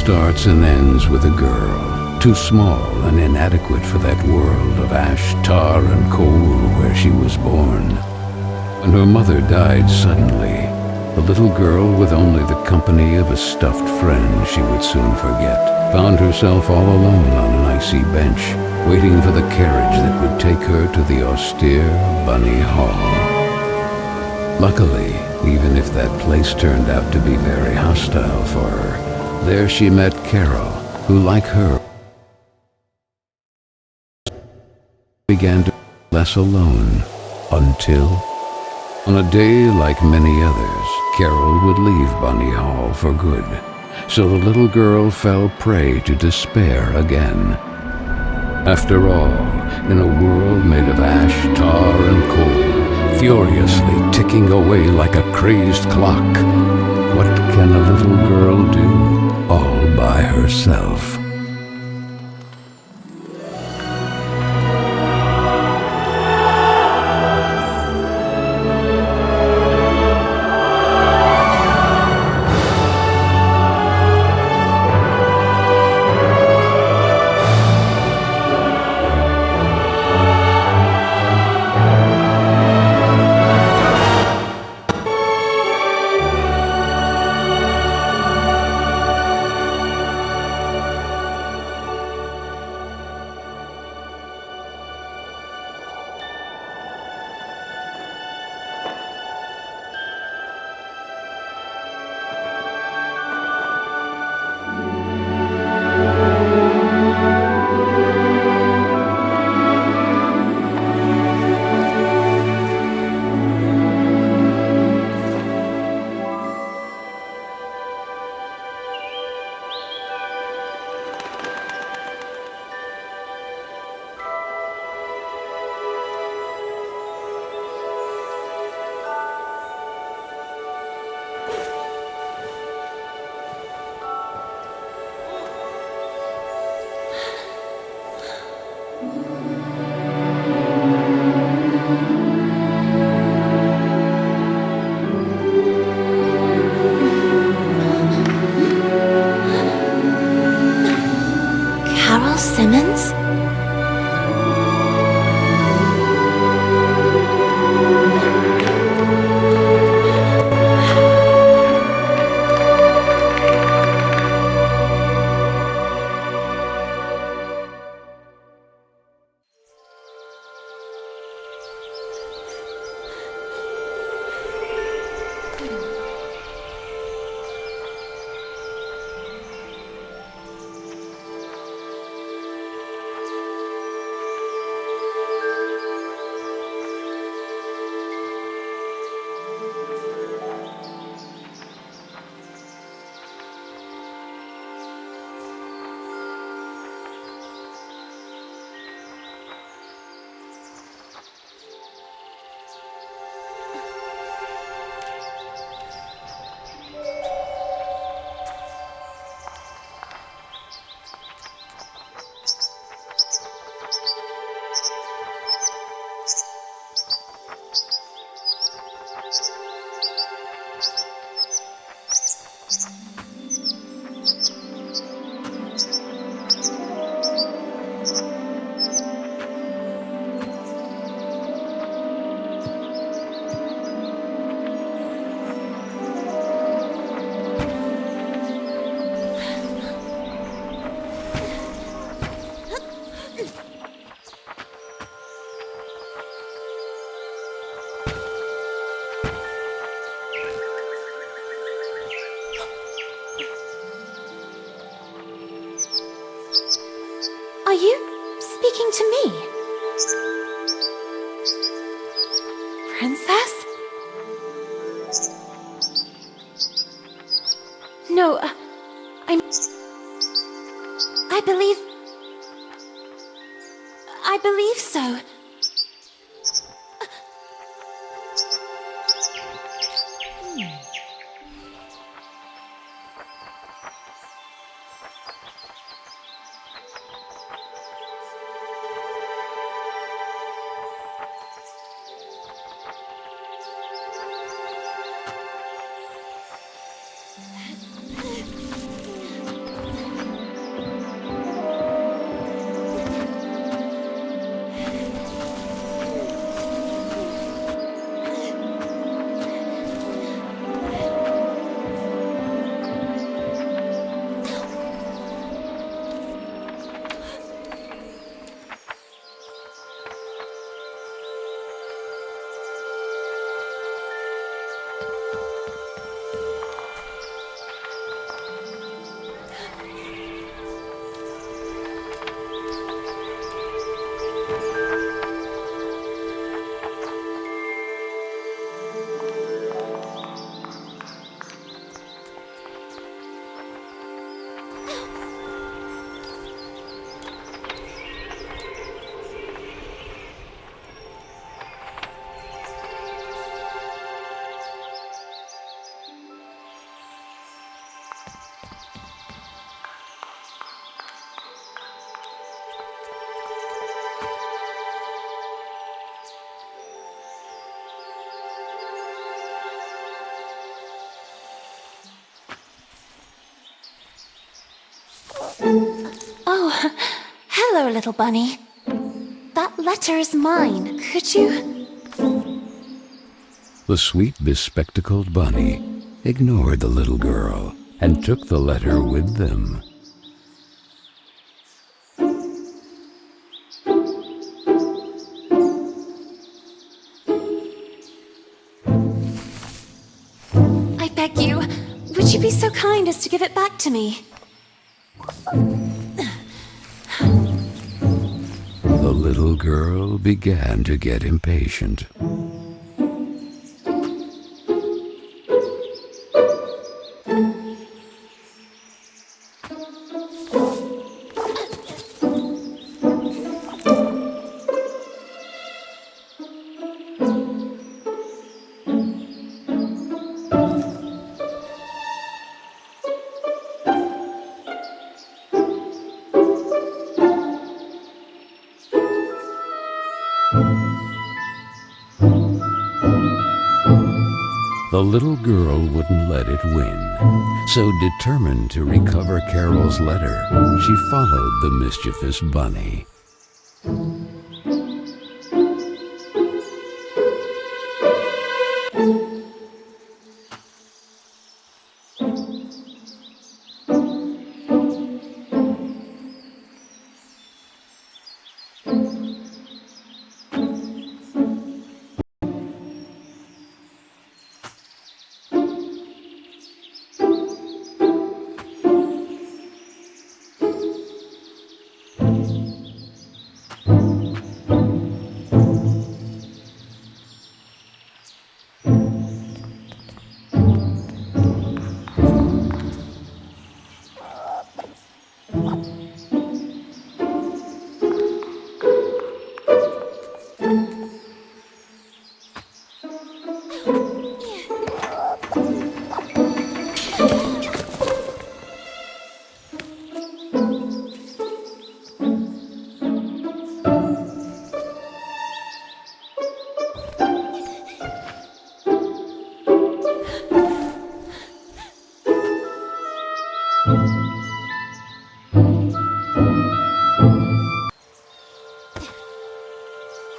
starts and ends with a girl, too small and inadequate for that world of ash, tar, and coal where she was born. When her mother died suddenly, the little girl, with only the company of a stuffed friend she would soon forget, found herself all alone on an icy bench, waiting for the carriage that would take her to the austere Bunny Hall. Luckily, even if that place turned out to be very hostile for her, there she met Carole, who, like her, began to feel less alone, until, on a day like many others, Carole would leave Bunny Hall for good. So the little girl fell prey to despair again. After all, in a world made of ash, tar, and coal, furiously ticking away like a crazed clock, what can a little girl do all by herself? Carole Simmons? Are you speaking to me? Princess? No, I believe so. Oh, hello, little bunny. That letter is mine. Could you? The sweet, bespectacled bunny ignored the little girl and took the letter with them. I beg you, would you be so kind as to give it back to me? The little girl began to get impatient. The little girl wouldn't let it win, so determined to recover Carole's letter, she followed the mischievous bunny.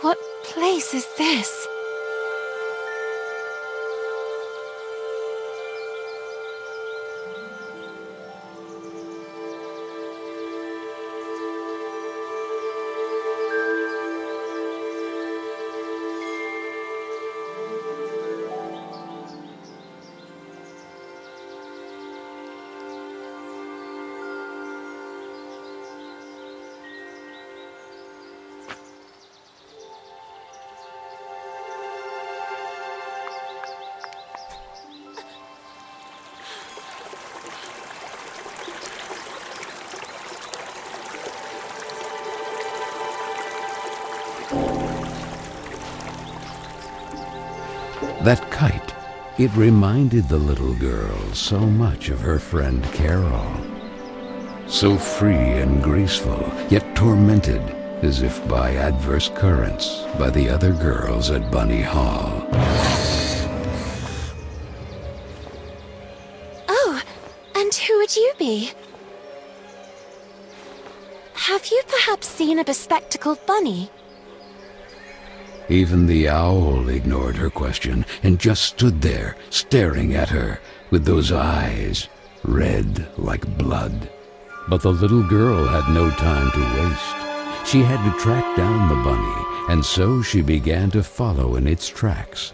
What place is this? That kite, it reminded the little girl so much of her friend Carole. So free and graceful, yet tormented, as if by adverse currents, by the other girls at Bunny Hall. Oh, and who would you be? Have you perhaps seen a bespectacled bunny? Even the owl ignored her question and just stood there, staring at her, with those eyes, red like blood. But the little girl had no time to waste. She had to track down the bunny, and so she began to follow in its tracks.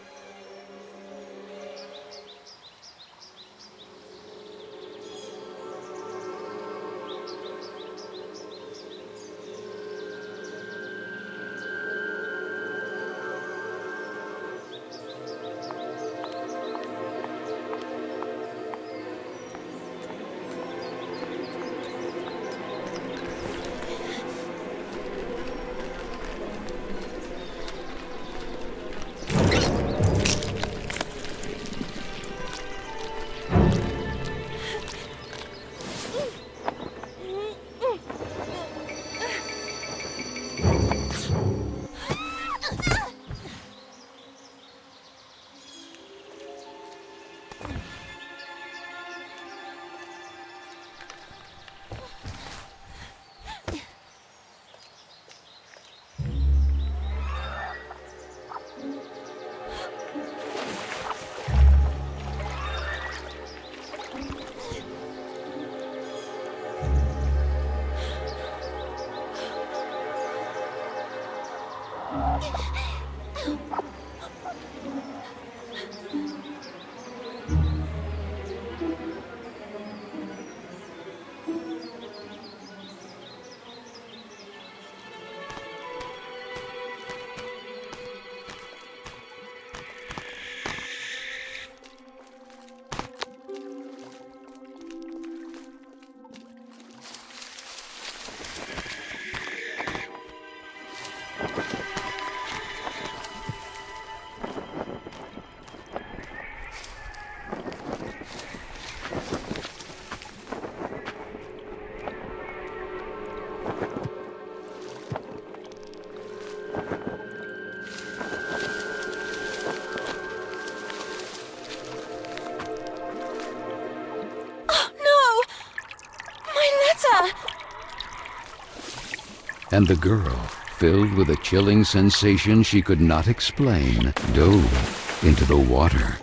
And the girl, filled with a chilling sensation she could not explain, dove into the water.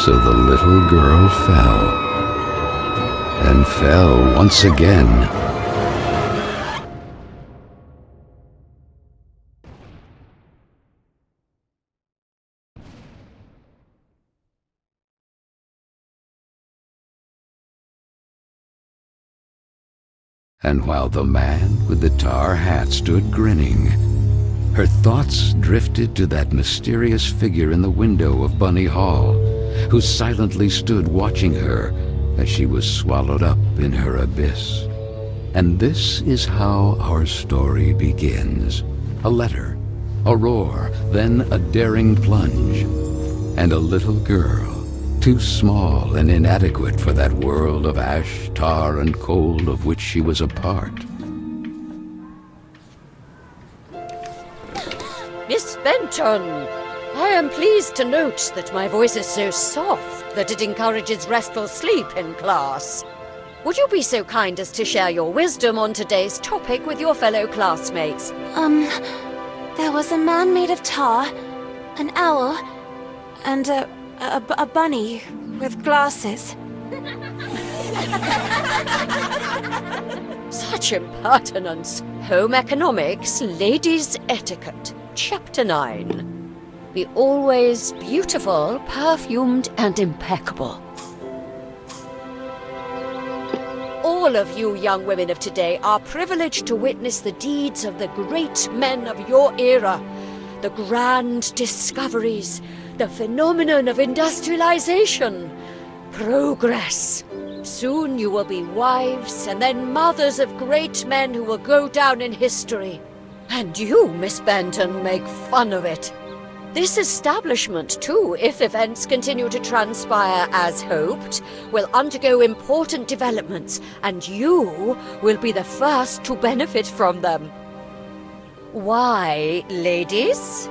So the little girl fell, and fell once again. And while the man with the tar hat stood grinning, her thoughts drifted to that mysterious figure in the window of Bunny Hall, who silently stood watching her as she was swallowed up in her abyss. And this is how our story begins. A letter, a roar, then a daring plunge, and a little girl, too small and inadequate for that world of ash, tar, and coal of which she was a part. Miss Benton, I am pleased to note that my voice is so soft that it encourages restful sleep in class. Would you be so kind as to share your wisdom on today's topic with your fellow classmates? There was a man made of tar, an owl, and a bunny with glasses. Such impertinence. Home economics, ladies' etiquette. Chapter 9. Be always beautiful, perfumed, and impeccable. All of you young women of today are privileged to witness the deeds of the great men of your era, the grand discoveries, the phenomenon of industrialization, progress. Soon you will be wives and then mothers of great men who will go down in history. And you, Miss Benton, make fun of it. This establishment, too, if events continue to transpire as hoped, will undergo important developments, and you will be the first to benefit from them. Why, ladies?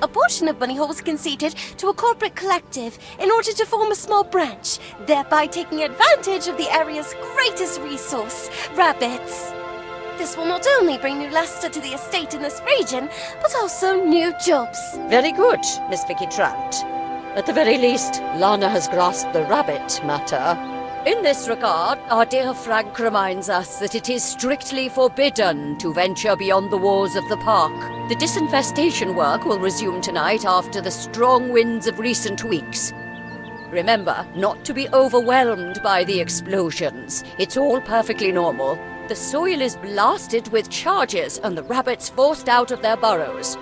A portion of Bunny Hall was conceded to a corporate collective in order to form a small branch, thereby taking advantage of the area's greatest resource, rabbits. This will not only bring new luster to the estate in this region, but also new jobs. Very good, Miss Vicky Trout. At the very least, Lana has grasped the rabbit matter. In this regard, our dear Frank reminds us that it is strictly forbidden to venture beyond the walls of the park. The disinfestation work will resume tonight after the strong winds of recent weeks. Remember not to be overwhelmed by the explosions. It's all perfectly normal. The soil is blasted with charges and the rabbits forced out of their burrows.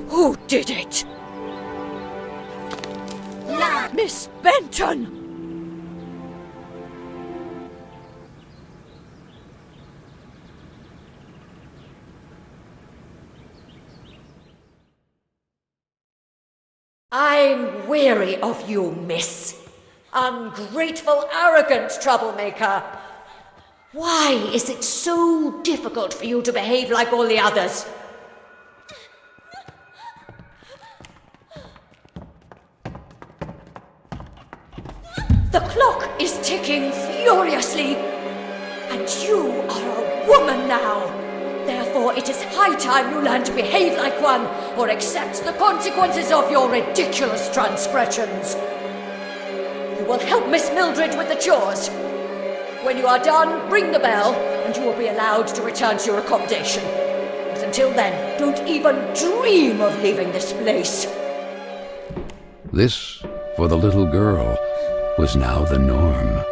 Who did it? Miss Benton! I'm weary of you, miss. Ungrateful, arrogant troublemaker. Why is it so difficult for you to behave like all the others? The clock is ticking furiously, and you are a woman now. Therefore, it is high time you learn to behave like one, or accept the consequences of your ridiculous transgressions. You will help Miss Mildred with the chores. When you are done, ring the bell, and you will be allowed to return to your accommodation. But until then, don't even dream of leaving this place. This, for the little girl, was now the norm,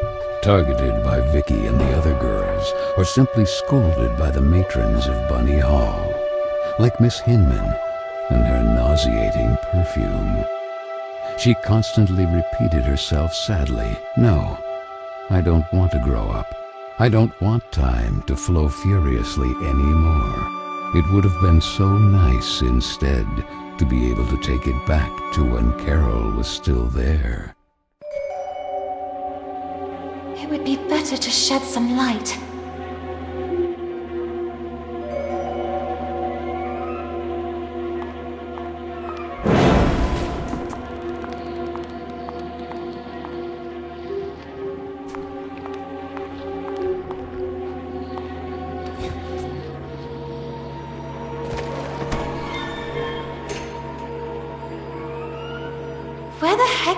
targeted by Vicky and the other girls, or simply scolded by the matrons of Bunny Hall, like Miss Hinman and her nauseating perfume. She constantly repeated herself sadly, "No, I don't want to grow up. I don't want time to flow furiously anymore. It would have been so nice instead to be able to take it back to when Carole was still there." It would be better to shed some light.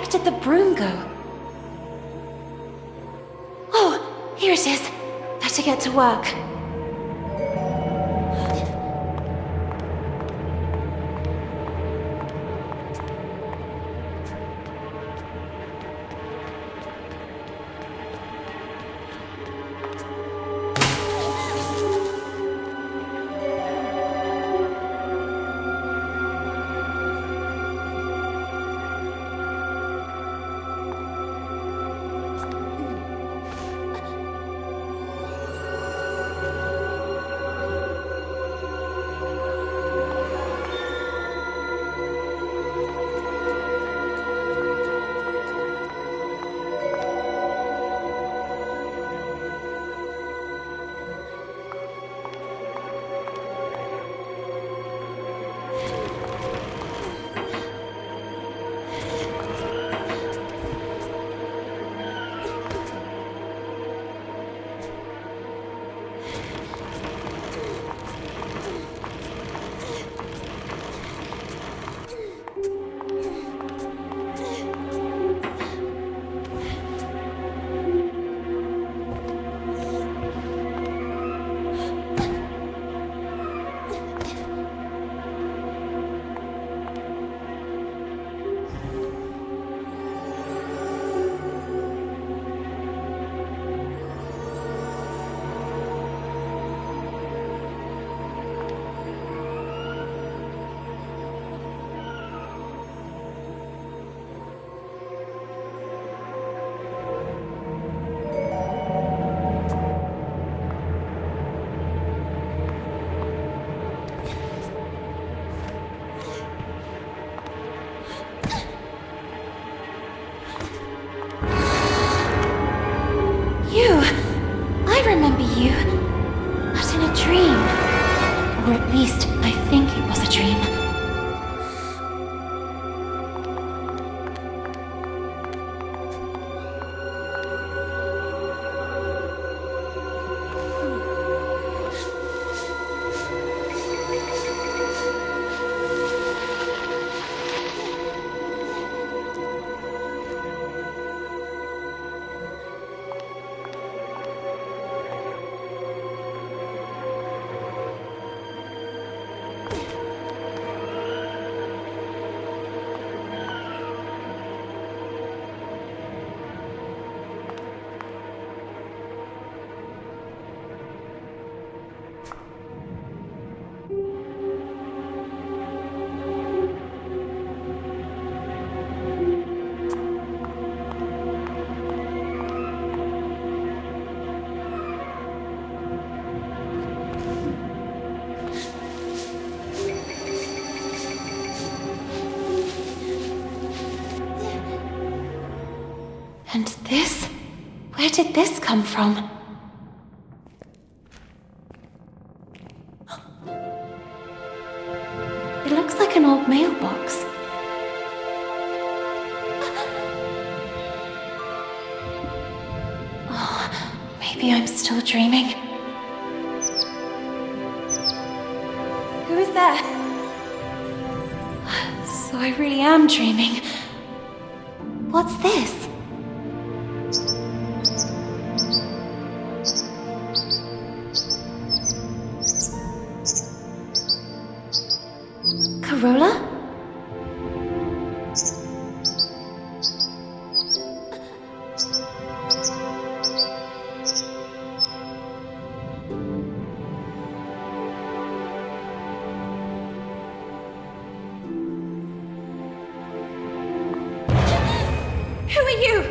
did the broom go? Oh, here it is. Better get to work. You, but in a dream. Or at least, I think it was a dream. And this? Where did this come from? It looks like an old mailbox. Oh, maybe I'm still dreaming. Who is there? So I really am dreaming. What's this? Carole? Who are you?